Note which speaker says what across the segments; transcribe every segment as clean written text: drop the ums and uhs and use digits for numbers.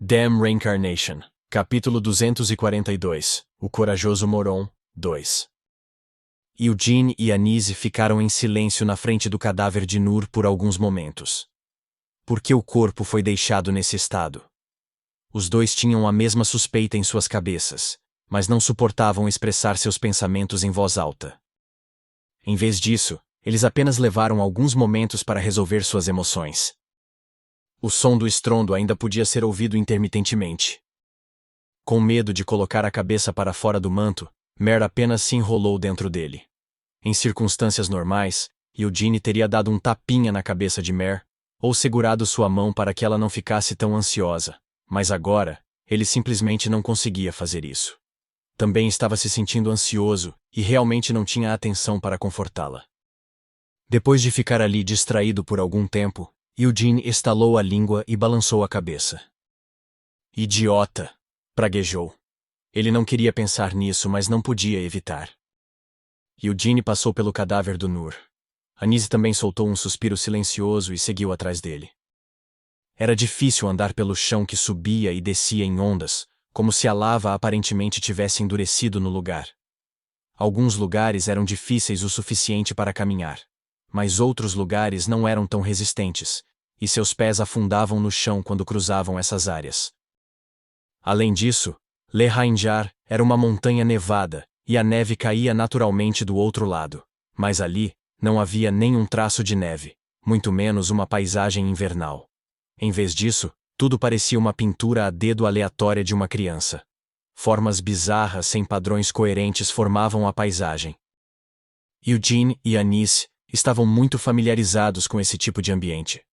Speaker 1: Damn Reincarnation. Capítulo 242. O Corajoso Moron, 2. Eugene e Anise ficaram em silêncio na frente do cadáver de Nur por alguns momentos. Por que o corpo foi deixado nesse estado? Os dois tinham a mesma suspeita em suas cabeças, mas não suportavam expressar seus pensamentos em voz alta. Em vez disso, eles apenas levaram alguns momentos para resolver suas emoções. O som do estrondo ainda podia ser ouvido intermitentemente. Com medo de colocar a cabeça para fora do manto, Mer apenas se enrolou dentro dele. Em circunstâncias normais, Eugene teria dado um tapinha na cabeça de Mer, ou segurado sua mão para que ela não ficasse tão ansiosa, mas agora, ele simplesmente não conseguia fazer isso. Também estava se sentindo ansioso e realmente não tinha atenção para confortá-la. Depois de ficar ali distraído por algum tempo, Eugene estalou a língua e balançou a cabeça. Idiota! Praguejou. Ele não queria pensar nisso, mas não podia evitar. Eugene passou pelo cadáver do Nur. Anise também soltou um suspiro silencioso e seguiu atrás dele. Era difícil andar pelo chão que subia e descia em ondas, como se a lava aparentemente tivesse endurecido no lugar. Alguns lugares eram difíceis o suficiente para caminhar, mas outros lugares não eram tão resistentes, e seus pés afundavam no chão quando cruzavam essas áreas. Além disso, Le Rainjar era uma montanha nevada, e a neve caía naturalmente do outro lado, mas ali não havia nenhum traço de neve, muito menos uma paisagem invernal. Em vez disso, tudo parecia uma pintura a dedo aleatória de uma criança. Formas bizarras sem padrões coerentes formavam a paisagem. Eugene e Anise estavam muito familiarizados com esse tipo de ambiente.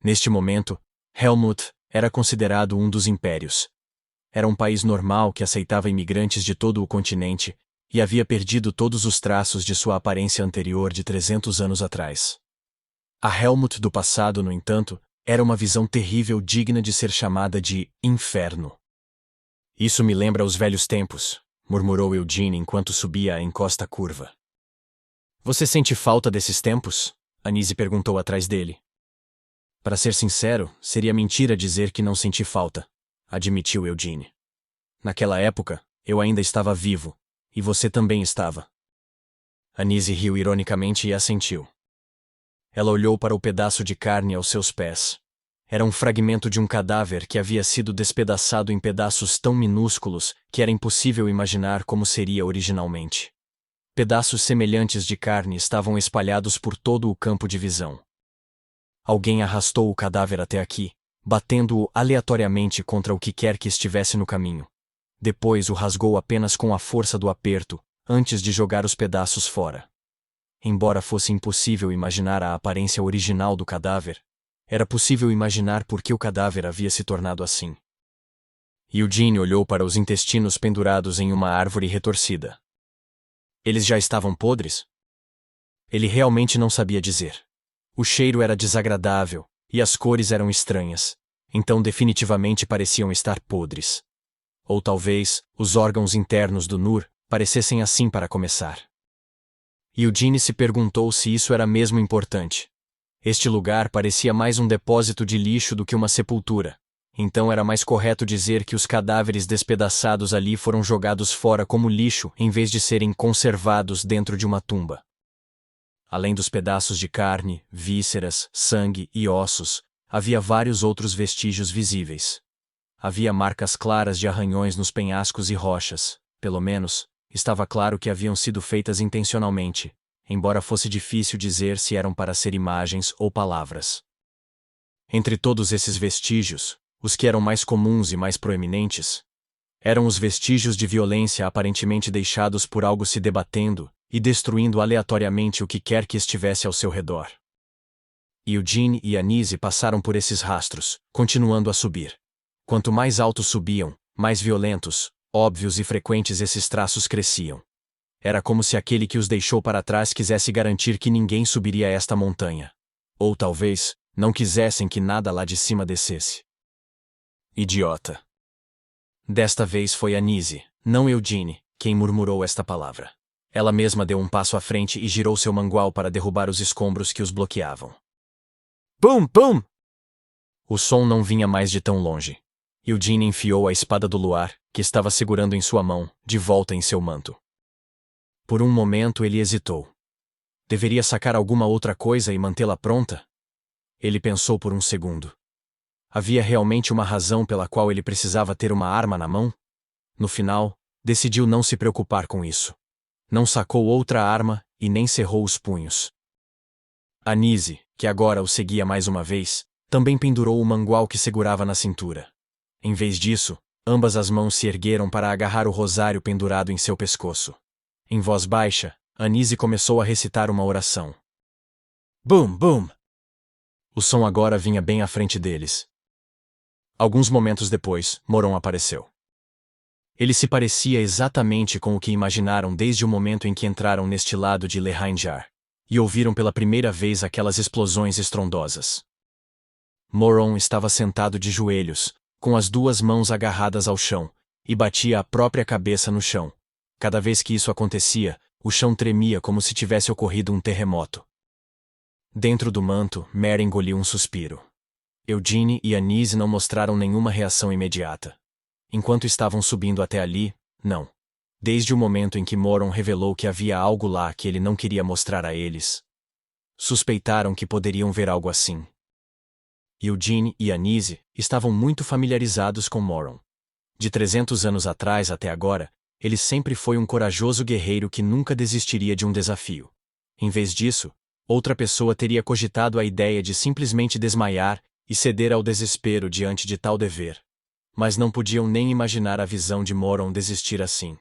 Speaker 1: Neste momento, Helmut era considerado um dos impérios. Era um país normal que aceitava imigrantes de todo o continente e havia perdido todos os traços de sua aparência anterior de 300 anos atrás. A Helmut do passado, no entanto, era uma visão terrível digna de ser chamada de inferno. Isso me lembra os velhos tempos, murmurou Eugene enquanto subia a encosta curva. Você sente falta desses tempos? Anise perguntou atrás dele. Para ser sincero, seria mentira dizer que não senti falta, admitiu Eugene. Naquela época, eu ainda estava vivo, e você também estava. Anise riu ironicamente e assentiu. Ela olhou para o pedaço de carne aos seus pés. Era um fragmento de um cadáver que havia sido despedaçado em pedaços tão minúsculos que era impossível imaginar como seria originalmente. Pedaços semelhantes de carne estavam espalhados por todo o campo de visão. Alguém arrastou o cadáver até aqui, batendo-o aleatoriamente contra o que quer que estivesse no caminho. Depois o rasgou apenas com a força do aperto, antes de jogar os pedaços fora. Embora fosse impossível imaginar a aparência original do cadáver, era possível imaginar por que o cadáver havia se tornado assim. Eugene olhou para os intestinos pendurados em uma árvore retorcida. Eles já estavam podres? Ele realmente não sabia dizer. O cheiro era desagradável, e as cores eram estranhas, então definitivamente pareciam estar podres. Ou talvez, os órgãos internos do Nur parecessem assim para começar. Eugene se perguntou se isso era mesmo importante. Este lugar parecia mais um depósito de lixo do que uma sepultura, então era mais correto dizer que os cadáveres despedaçados ali foram jogados fora como lixo em vez de serem conservados dentro de uma tumba. Além dos pedaços de carne, vísceras, sangue e ossos, havia vários outros vestígios visíveis. Havia marcas claras de arranhões nos penhascos e rochas, pelo menos, estava claro que haviam sido feitas intencionalmente, embora fosse difícil dizer se eram para ser imagens ou palavras. Entre todos esses vestígios, os que eram mais comuns e mais proeminentes, eram os vestígios de violência aparentemente deixados por algo se debatendo e destruindo aleatoriamente o que quer que estivesse ao seu redor. Eugene e Anise passaram por esses rastros, continuando a subir. Quanto mais alto subiam, mais violentos, óbvios e frequentes esses traços cresciam. Era como se aquele que os deixou para trás quisesse garantir que ninguém subiria esta montanha. Ou talvez, não quisessem que nada lá de cima descesse. Idiota. Desta vez foi Anise, não Eugene, quem murmurou esta palavra. Ela mesma deu um passo à frente e girou seu mangual para derrubar os escombros que os bloqueavam. Bum, bum! O som não vinha mais de tão longe. Eugene enfiou a espada do luar, que estava segurando em sua mão, de volta em seu manto. Por um momento ele hesitou. Deveria sacar alguma outra coisa e mantê-la pronta? Ele pensou por um segundo. Havia realmente uma razão pela qual ele precisava ter uma arma na mão? No final, decidiu não se preocupar com isso. Não sacou outra arma e nem cerrou os punhos. Anísio, que agora o seguia mais uma vez, também pendurou o mangual que segurava na cintura. Em vez disso, ambas as mãos se ergueram para agarrar o rosário pendurado em seu pescoço. Em voz baixa, Anísio começou a recitar uma oração. Bum, bum! O som agora vinha bem à frente deles. Alguns momentos depois, Moron apareceu. Ele se parecia exatamente com o que imaginaram desde o momento em que entraram neste lado de Lehainjar, e ouviram pela primeira vez aquelas explosões estrondosas. Moron estava sentado de joelhos, com as duas mãos agarradas ao chão, e batia a própria cabeça no chão. Cada vez que isso acontecia, o chão tremia como se tivesse ocorrido um terremoto. Dentro do manto, Mary engoliu um suspiro. Eugene e Anísio não mostraram nenhuma reação imediata. Enquanto estavam subindo até ali, não. Desde o momento em que Moron revelou que havia algo lá que ele não queria mostrar a eles. Suspeitaram que poderiam ver algo assim. Eugene e Anísio estavam muito familiarizados com Moron. De 300 anos atrás até agora, ele sempre foi um corajoso guerreiro que nunca desistiria de um desafio. Em vez disso, outra pessoa teria cogitado a ideia de simplesmente desmaiar e ceder ao desespero diante de tal dever. Mas não podiam nem imaginar a visão de Moron desistir assim.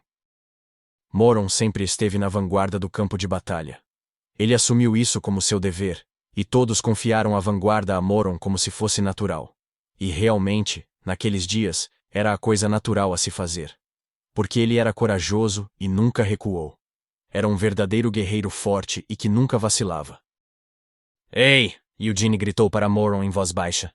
Speaker 1: Moron sempre esteve na vanguarda do campo de batalha. Ele assumiu isso como seu dever, e todos confiaram a vanguarda a Moron como se fosse natural. E realmente, naqueles dias, era a coisa natural a se fazer. Porque ele era corajoso e nunca recuou. Era um verdadeiro guerreiro forte e que nunca vacilava. Ei! Eugene gritou para Moron em voz baixa.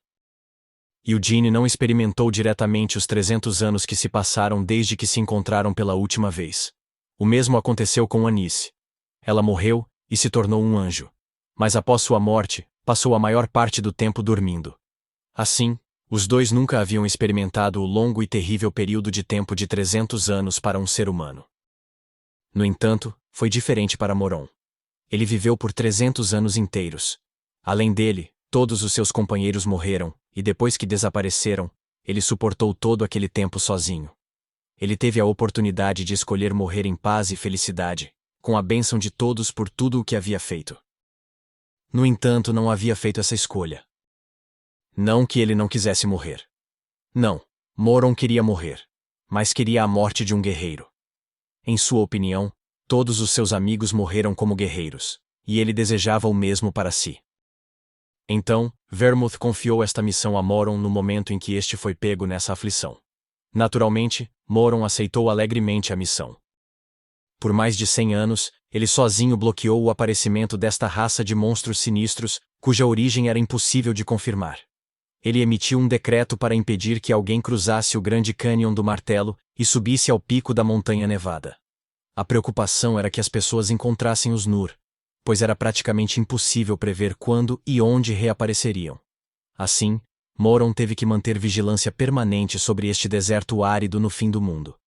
Speaker 1: Eugene não experimentou diretamente os 300 anos que se passaram desde que se encontraram pela última vez. O mesmo aconteceu com Anísio. Ela morreu e se tornou um anjo. Mas após sua morte, passou a maior parte do tempo dormindo. Assim, os dois nunca haviam experimentado o longo e terrível período de tempo de 300 anos para um ser humano. No entanto, foi diferente para Moron. Ele viveu por 300 anos inteiros. Além dele, todos os seus companheiros morreram, e depois que desapareceram, ele suportou todo aquele tempo sozinho. Ele teve a oportunidade de escolher morrer em paz e felicidade, com a bênção de todos por tudo o que havia feito. No entanto, não havia feito essa escolha. Não que ele não quisesse morrer. Não, Moron queria morrer, mas queria a morte de um guerreiro. Em sua opinião, todos os seus amigos morreram como guerreiros, e ele desejava o mesmo para si. Então, Vermouth confiou esta missão a Moron no momento em que este foi pego nessa aflição. Naturalmente, Moron aceitou alegremente a missão. Por mais de 100 anos, ele sozinho bloqueou o aparecimento desta raça de monstros sinistros, cuja origem era impossível de confirmar. Ele emitiu um decreto para impedir que alguém cruzasse o Grande Cânion do Martelo e subisse ao pico da Montanha Nevada. A preocupação era que as pessoas encontrassem os Nur, pois era praticamente impossível prever quando e onde reapareceriam. Assim, Moron teve que manter vigilância permanente sobre este deserto árido no fim do mundo.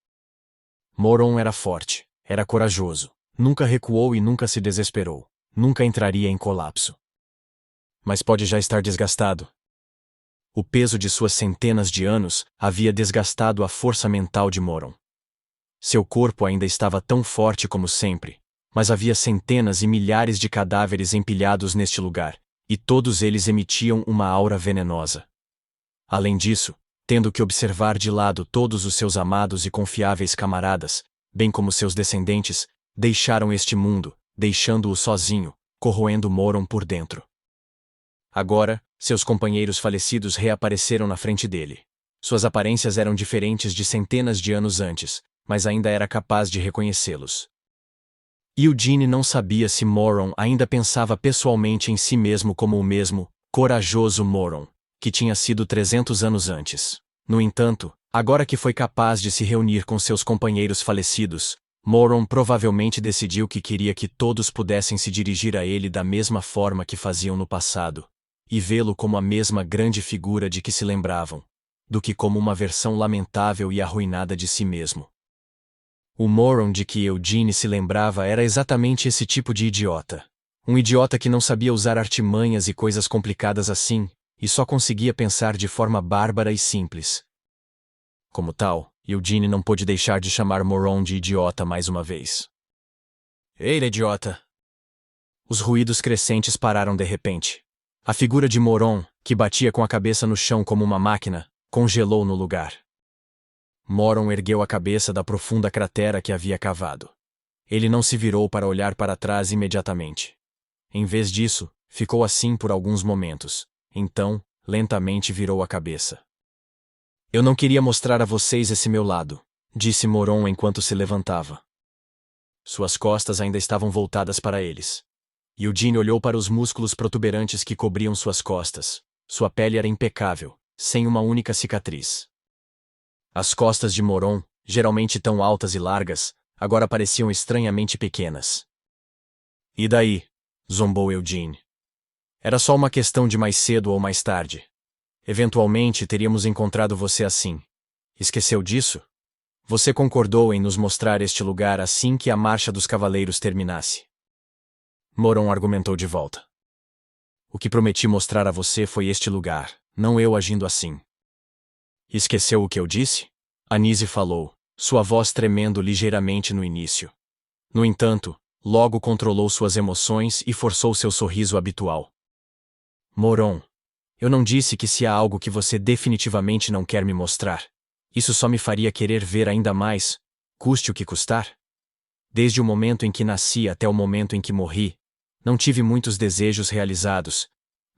Speaker 1: Moron era forte, era corajoso, nunca recuou e nunca se desesperou, nunca entraria em colapso. Mas pode já estar desgastado. O peso de suas centenas de anos havia desgastado a força mental de Moron. Seu corpo ainda estava tão forte como sempre, mas havia centenas e milhares de cadáveres empilhados neste lugar, e todos eles emitiam uma aura venenosa. Além disso, tendo que observar de lado todos os seus amados e confiáveis camaradas, bem como seus descendentes, deixaram este mundo, deixando-o sozinho, corroendo Moron por dentro. Agora, seus companheiros falecidos reapareceram na frente dele. Suas aparências eram diferentes de centenas de anos antes, mas ainda era capaz de reconhecê-los. Eugene não sabia se Moron ainda pensava pessoalmente em si mesmo como o mesmo, corajoso Moron, que tinha sido 300 anos antes. No entanto, agora que foi capaz de se reunir com seus companheiros falecidos, Moron provavelmente decidiu que queria que todos pudessem se dirigir a ele da mesma forma que faziam no passado, e vê-lo como a mesma grande figura de que se lembravam. do que como uma versão lamentável e arruinada de si mesmo. O Moron de que Eugene se lembrava era exatamente esse tipo de idiota. Um idiota que não sabia usar artimanhas e coisas complicadas assim, e só conseguia pensar de forma bárbara e simples. Como tal, Eugene não pôde deixar de chamar Moron de idiota mais uma vez. Ei, idiota! Os ruídos crescentes pararam de repente. A figura de Moron, que batia com a cabeça no chão como uma máquina, congelou no lugar. Moron ergueu a cabeça da profunda cratera que havia cavado. Ele não se virou para olhar para trás imediatamente. Em vez disso, ficou assim por alguns momentos. Então, lentamente virou a cabeça. Eu não queria mostrar a vocês esse meu lado, disse Moron enquanto se levantava. Suas costas ainda estavam voltadas para eles. Eugene olhou para os músculos protuberantes que cobriam suas costas. Sua pele era impecável, sem uma única cicatriz. As costas de Moron, geralmente tão altas e largas, agora pareciam estranhamente pequenas. E daí? Zombou Eugene. Era só uma questão de mais cedo ou mais tarde. Eventualmente teríamos encontrado você assim. Esqueceu disso? Você concordou em nos mostrar este lugar assim que a marcha dos cavaleiros terminasse. Moron argumentou de volta. O que prometi mostrar a você foi este lugar, não eu agindo assim. Esqueceu o que eu disse? Anise falou, sua voz tremendo ligeiramente no início. No entanto, logo controlou suas emoções e forçou seu sorriso habitual. Moron, eu não disse que se há algo que você definitivamente não quer me mostrar, isso só me faria querer ver ainda mais, custe o que custar? Desde o momento em que nasci até o momento em que morri, não tive muitos desejos realizados,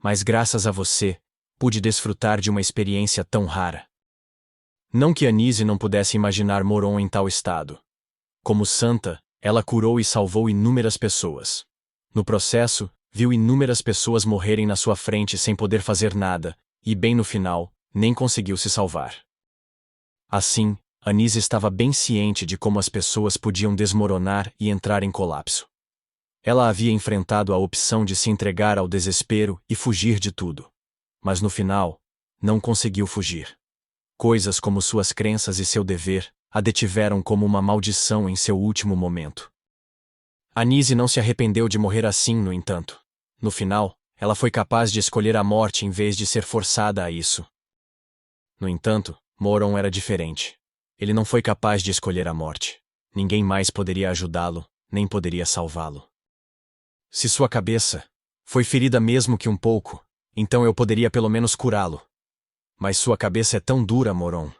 Speaker 1: mas graças a você, pude desfrutar de uma experiência tão rara. Não que Anise não pudesse imaginar Moron em tal estado. Como santa, ela curou e salvou inúmeras pessoas. No processo, viu inúmeras pessoas morrerem na sua frente sem poder fazer nada, e bem no final, nem conseguiu se salvar. Assim, Anise estava bem ciente de como as pessoas podiam desmoronar e entrar em colapso. Ela havia enfrentado a opção de se entregar ao desespero e fugir de tudo. Mas no final, não conseguiu fugir. Coisas como suas crenças e seu dever a detiveram como uma maldição em seu último momento. Anise não se arrependeu de morrer assim, no entanto. No final, ela foi capaz de escolher a morte em vez de ser forçada a isso. No entanto, Moron era diferente. Ele não foi capaz de escolher a morte. Ninguém mais poderia ajudá-lo, nem poderia salvá-lo. Se sua cabeça foi ferida mesmo que um pouco, então eu poderia pelo menos curá-lo. Mas sua cabeça é tão dura, Moron.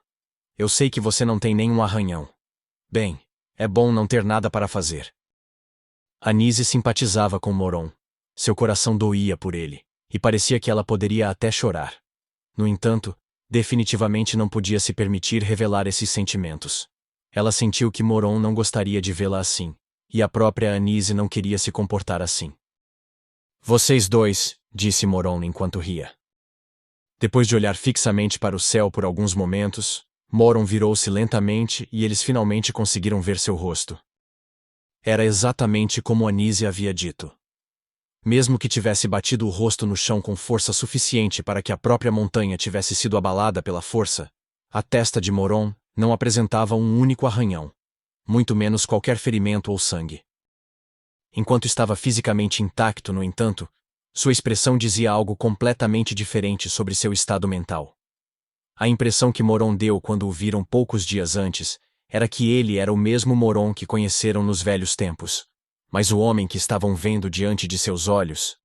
Speaker 1: Eu sei que você não tem nenhum arranhão. Bem, é bom não ter nada para fazer. Anise simpatizava com Moron. Seu coração doía por ele, e parecia que ela poderia até chorar. No entanto, definitivamente não podia se permitir revelar esses sentimentos. Ela sentiu que Moron não gostaria de vê-la assim, e a própria Anise não queria se comportar assim. Vocês dois, disse Moron enquanto ria. Depois de olhar fixamente para o céu por alguns momentos, Moron virou-se lentamente e eles finalmente conseguiram ver seu rosto. Era exatamente como Anise havia dito. Mesmo que tivesse batido o rosto no chão com força suficiente para que a própria montanha tivesse sido abalada pela força, a testa de Moron não apresentava um único arranhão, muito menos qualquer ferimento ou sangue. Enquanto estava fisicamente intacto, no entanto, sua expressão dizia algo completamente diferente sobre seu estado mental. A impressão que Moron deu quando o viram poucos dias antes era que ele era o mesmo Moron que conheceram nos velhos tempos. Mas o homem que estavam vendo diante de seus olhos,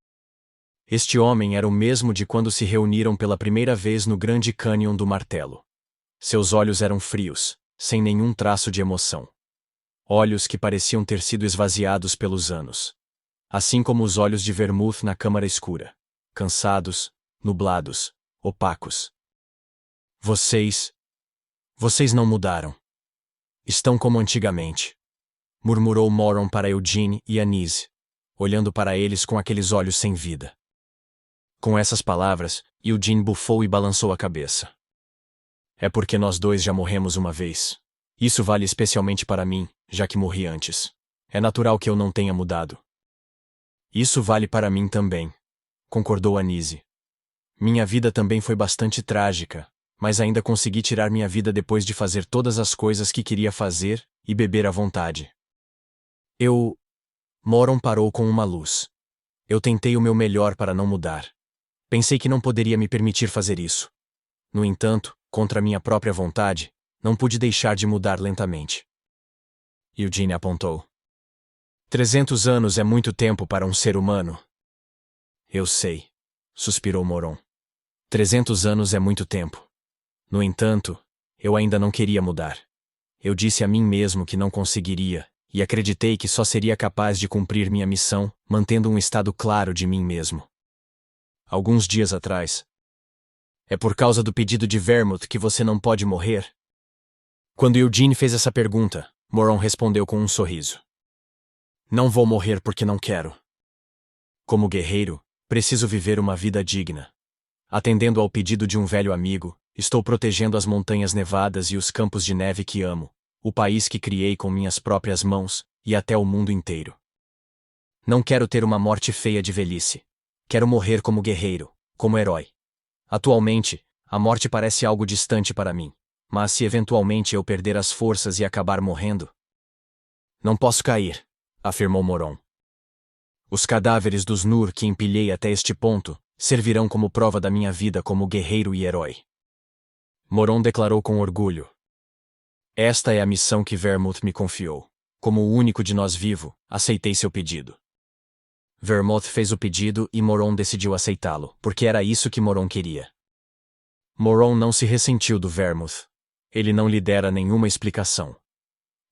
Speaker 1: este homem era o mesmo de quando se reuniram pela primeira vez no Grande Cânion do Martelo. Seus olhos eram frios, sem nenhum traço de emoção. Olhos que pareciam ter sido esvaziados pelos anos. Assim como os olhos de Vermouth na câmara escura. Cansados, nublados, opacos. Vocês não mudaram. Estão como antigamente. Murmurou Moron para Eugene e Anise, olhando para eles com aqueles olhos sem vida. Com essas palavras, Eugene bufou e balançou a cabeça. É porque nós dois já morremos uma vez. Isso vale especialmente para mim, já que morri antes. É natural que eu não tenha mudado. Isso vale para mim também, concordou Anise. Minha vida também foi bastante trágica, mas ainda consegui tirar minha vida depois de fazer todas as coisas que queria fazer e beber à vontade. Moron parou com uma luz. Eu tentei o meu melhor para não mudar. Pensei que não poderia me permitir fazer isso. No entanto, contra minha própria vontade, não pude deixar de mudar lentamente. Eugene apontou. 300 anos é muito tempo para um ser humano. Eu sei, suspirou Moron. 300 anos é muito tempo. No entanto, eu ainda não queria mudar. Eu disse a mim mesmo que não conseguiria, e acreditei que só seria capaz de cumprir minha missão, mantendo um estado claro de mim mesmo. Alguns dias atrás. É por causa do pedido de Vermouth que você não pode morrer? Quando Eugene fez essa pergunta, Moron respondeu com um sorriso. Não vou morrer porque não quero. Como guerreiro, preciso viver uma vida digna. Atendendo ao pedido de um velho amigo, estou protegendo as montanhas nevadas e os campos de neve que amo, o país que criei com minhas próprias mãos, e até o mundo inteiro. Não quero ter uma morte feia de velhice. Quero morrer como guerreiro, como herói. Atualmente, a morte parece algo distante para mim, mas se eventualmente eu perder as forças e acabar morrendo... Não posso cair, afirmou Moron. Os cadáveres dos Nur que empilhei até este ponto servirão como prova da minha vida como guerreiro e herói. Moron declarou com orgulho. Esta é a missão que Vermouth me confiou. Como o único de nós vivo, aceitei seu pedido. Vermouth fez o pedido e Moron decidiu aceitá-lo, porque era isso que Moron queria. Moron não se ressentiu do Vermouth. Ele não lhe dera nenhuma explicação.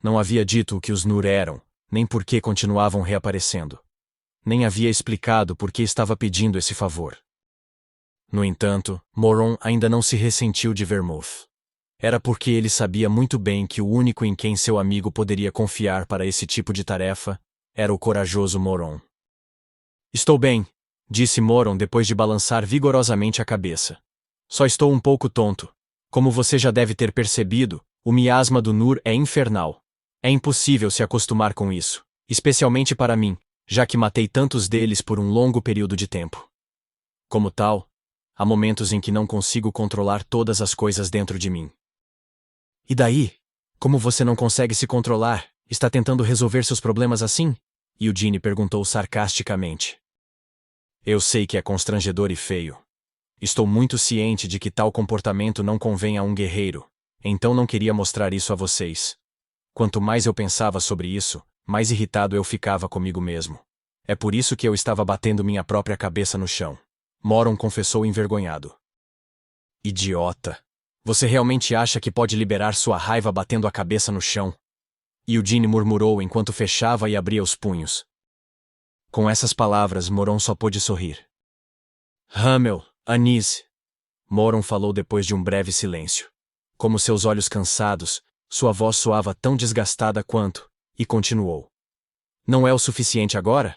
Speaker 1: Não havia dito o que os Nur eram, nem por que continuavam reaparecendo. Nem havia explicado por que estava pedindo esse favor. No entanto, Moron ainda não se ressentiu de Vermouth. Era porque ele sabia muito bem que o único em quem seu amigo poderia confiar para esse tipo de tarefa era o corajoso Moron. Estou bem, disse Moron depois de balançar vigorosamente a cabeça. Só estou um pouco tonto. Como você já deve ter percebido, o miasma do Nur é infernal. É impossível se acostumar com isso, especialmente para mim, já que matei tantos deles por um longo período de tempo. Como tal, há momentos em que não consigo controlar todas as coisas dentro de mim. E daí? Como você não consegue se controlar? Está tentando resolver seus problemas assim? Eugene perguntou sarcasticamente. Eu sei que é constrangedor e feio. Estou muito ciente de que tal comportamento não convém a um guerreiro, então não queria mostrar isso a vocês. Quanto mais eu pensava sobre isso, mais irritado eu ficava comigo mesmo. É por isso que eu estava batendo minha própria cabeça no chão. Moron confessou envergonhado. Idiota! Você realmente acha que pode liberar sua raiva batendo a cabeça no chão? Eugene murmurou enquanto fechava e abria os punhos. Com essas palavras, Moron só pôde sorrir. Hamel, Anise. Moron falou depois de um breve silêncio. Como seus olhos cansados, sua voz soava tão desgastada quanto, e continuou. Não é o suficiente agora?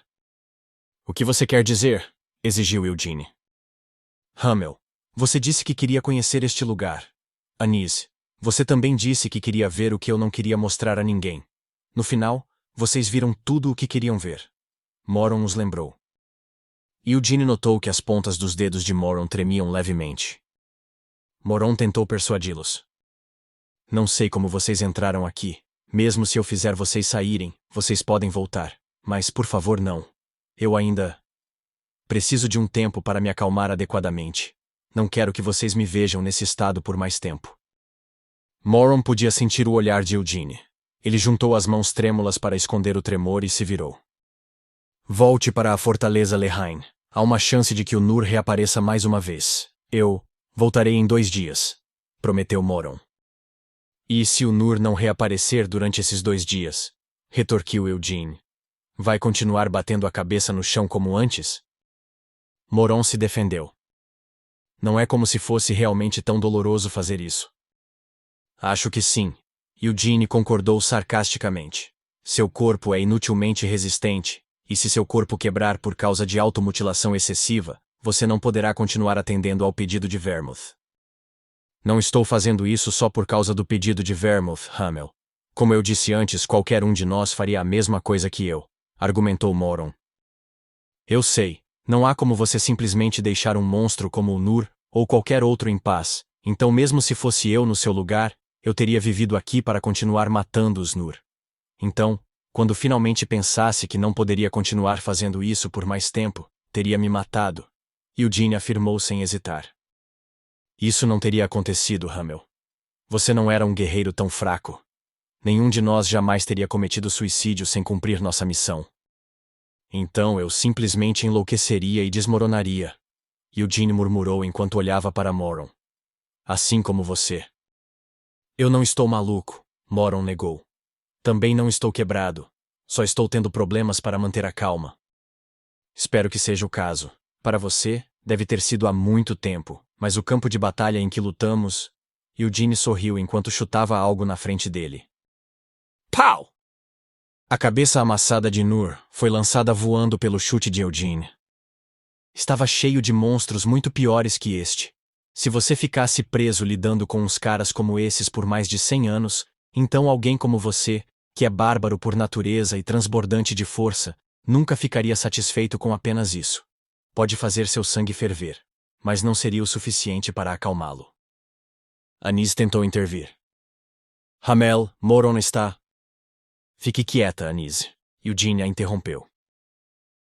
Speaker 1: O que você quer dizer? Exigiu Eugene. Hamel, você disse que queria conhecer este lugar. Anise, você também disse que queria ver o que eu não queria mostrar a ninguém. No final, vocês viram tudo o que queriam ver. Moron os lembrou. Eugene notou que as pontas dos dedos de Moron tremiam levemente. Moron tentou persuadi-los. Não sei como vocês entraram aqui. Mesmo se eu fizer vocês saírem, vocês podem voltar. Mas, por favor, não. Eu ainda... preciso de um tempo para me acalmar adequadamente. Não quero que vocês me vejam nesse estado por mais tempo. Moron podia sentir o olhar de Eugene. Ele juntou as mãos trêmulas para esconder o tremor e se virou. Volte para a fortaleza Lehine. Há uma chance de que o Nur reapareça mais uma vez. Eu voltarei em 2 dias, prometeu Moron. E se o Nur não reaparecer durante esses 2 dias? Retorquiu Eugene. Vai continuar batendo a cabeça no chão como antes? Moron se defendeu. Não é como se fosse realmente tão doloroso fazer isso. Acho que sim. Eugene concordou sarcasticamente. Seu corpo é inutilmente resistente, e se seu corpo quebrar por causa de automutilação excessiva, você não poderá continuar atendendo ao pedido de Vermouth. Não estou fazendo isso só por causa do pedido de Vermouth, Hamel. Como eu disse antes, qualquer um de nós faria a mesma coisa que eu, argumentou Moron. Eu sei, não há como você simplesmente deixar um monstro como o Nur, ou qualquer outro em paz, Então mesmo se fosse eu no seu lugar, eu teria vivido aqui para continuar matando os Nur. Então, quando finalmente pensasse que não poderia continuar fazendo isso por mais tempo, teria me matado. Eugene afirmou sem hesitar. Isso não teria acontecido, Hamel. Você não era um guerreiro tão fraco. Nenhum de nós jamais teria cometido suicídio sem cumprir nossa missão. Então eu simplesmente enlouqueceria e desmoronaria. Eugene murmurou enquanto olhava para Moron. Assim como você. Eu não estou maluco, Moron negou. Também não estou quebrado. Só estou tendo problemas para manter a calma. Espero que seja o caso. Para você, deve ter sido há muito tempo, mas o campo de batalha em que lutamos... Eugene sorriu enquanto chutava algo na frente dele. Pau! A cabeça amassada de Nur foi lançada voando pelo chute de Eugene. Estava cheio de monstros muito piores que este. Se você ficasse preso lidando com uns caras como esses por mais de 100 anos, então alguém como você, que é bárbaro por natureza e transbordante de força, nunca ficaria satisfeito com apenas isso. Pode fazer seu sangue ferver, mas não seria o suficiente para acalmá-lo. Anis tentou intervir. Hamel, Moron está... Fique quieta, Anis. Eugene a interrompeu.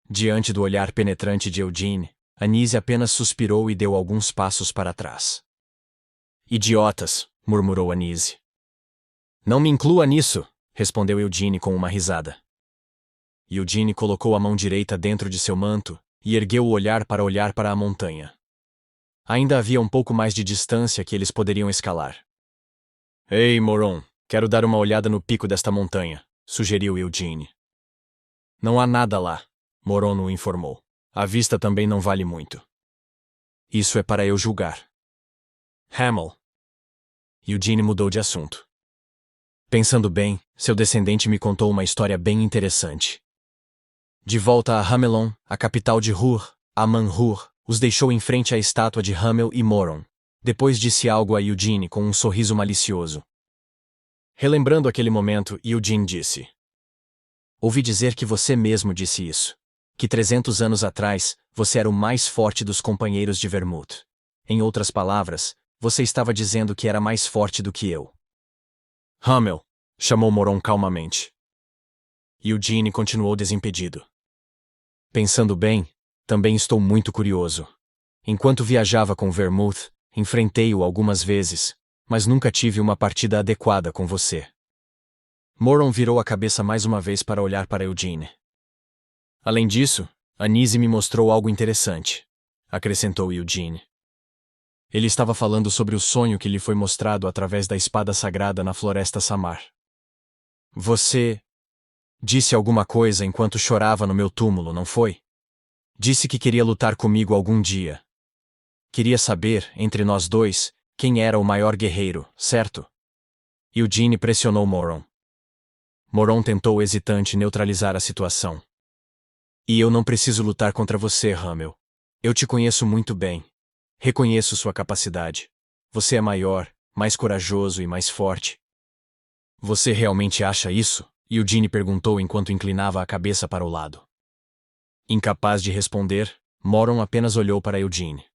Speaker 1: Diante do olhar penetrante de Eugene, Anis apenas suspirou e deu alguns passos para trás. Idiotas, murmurou Anis. Não me inclua nisso, respondeu Eugene com uma risada. Eugene colocou a mão direita dentro de seu manto e ergueu o olhar para a montanha. Ainda havia um pouco mais de distância que eles poderiam escalar. Ei, Moron, quero dar uma olhada no pico desta montanha, sugeriu Eugene. Não há nada lá, Moron o informou. A vista também não vale muito. Isso é para eu julgar. Hamel. Eugene mudou de assunto. Pensando bem, seu descendente me contou uma história bem interessante. De volta a Hamelon, a capital de Hur, Aman-Hur, os deixou em frente à estátua de Hamel e Moron. Depois disse algo a Eugene com um sorriso malicioso. Relembrando aquele momento, Eugene disse: Ouvi dizer que você mesmo disse isso. Que 300 anos atrás, você era o mais forte dos companheiros de Vermouth. Em outras palavras, você estava dizendo que era mais forte do que eu. Hamel, chamou Moron calmamente. Eugene continuou desimpedido. Pensando bem, também estou muito curioso. Enquanto viajava com Vermouth, enfrentei-o algumas vezes, mas nunca tive uma partida adequada com você. Moron virou a cabeça mais uma vez para olhar para Eugene. Além disso, Anise me mostrou algo interessante, acrescentou Eugene. Ele estava falando sobre o sonho que lhe foi mostrado através da espada sagrada na floresta Samar. Você disse alguma coisa enquanto chorava no meu túmulo, não foi? Disse que queria lutar comigo algum dia. Queria saber, entre nós dois, quem era o maior guerreiro, certo? Eugene pressionou Moron. Moron tentou hesitante neutralizar a situação. E eu não preciso lutar contra você, Hamel. Eu te conheço muito bem. Reconheço sua capacidade. Você é maior, mais corajoso e mais forte. Você realmente acha isso? Eugene perguntou enquanto inclinava a cabeça para o lado. Incapaz de responder, Moron apenas olhou para Eugene.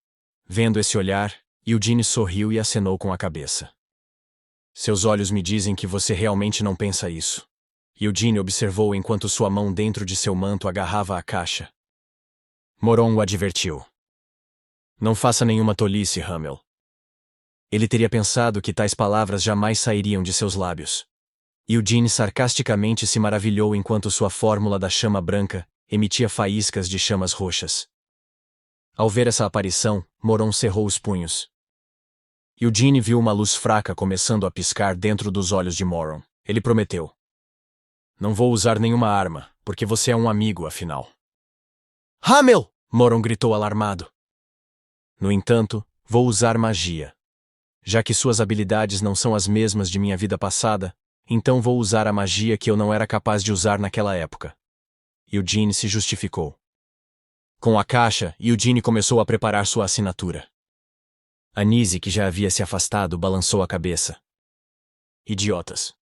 Speaker 1: Vendo esse olhar, Eugene sorriu e acenou com a cabeça. Seus olhos me dizem que você realmente não pensa isso. Eugene observou enquanto sua mão dentro de seu manto agarrava a caixa. Moron o advertiu. Não faça nenhuma tolice, Hamel. Ele teria pensado que tais palavras jamais sairiam de seus lábios. Eugene sarcasticamente se maravilhou enquanto sua fórmula da chama branca emitia faíscas de chamas roxas. Ao ver essa aparição, Moron cerrou os punhos. Eugene viu uma luz fraca começando a piscar dentro dos olhos de Moron. Ele prometeu. Não vou usar nenhuma arma, porque você é um amigo, afinal. Hamel! Moron gritou alarmado. No entanto, vou usar magia. Já que suas habilidades não são as mesmas de minha vida passada, então vou usar a magia que eu não era capaz de usar naquela época. Eugene se justificou. Com a caixa, Eugene começou a preparar sua assinatura. Anise, que já havia se afastado, balançou a cabeça. Idiotas.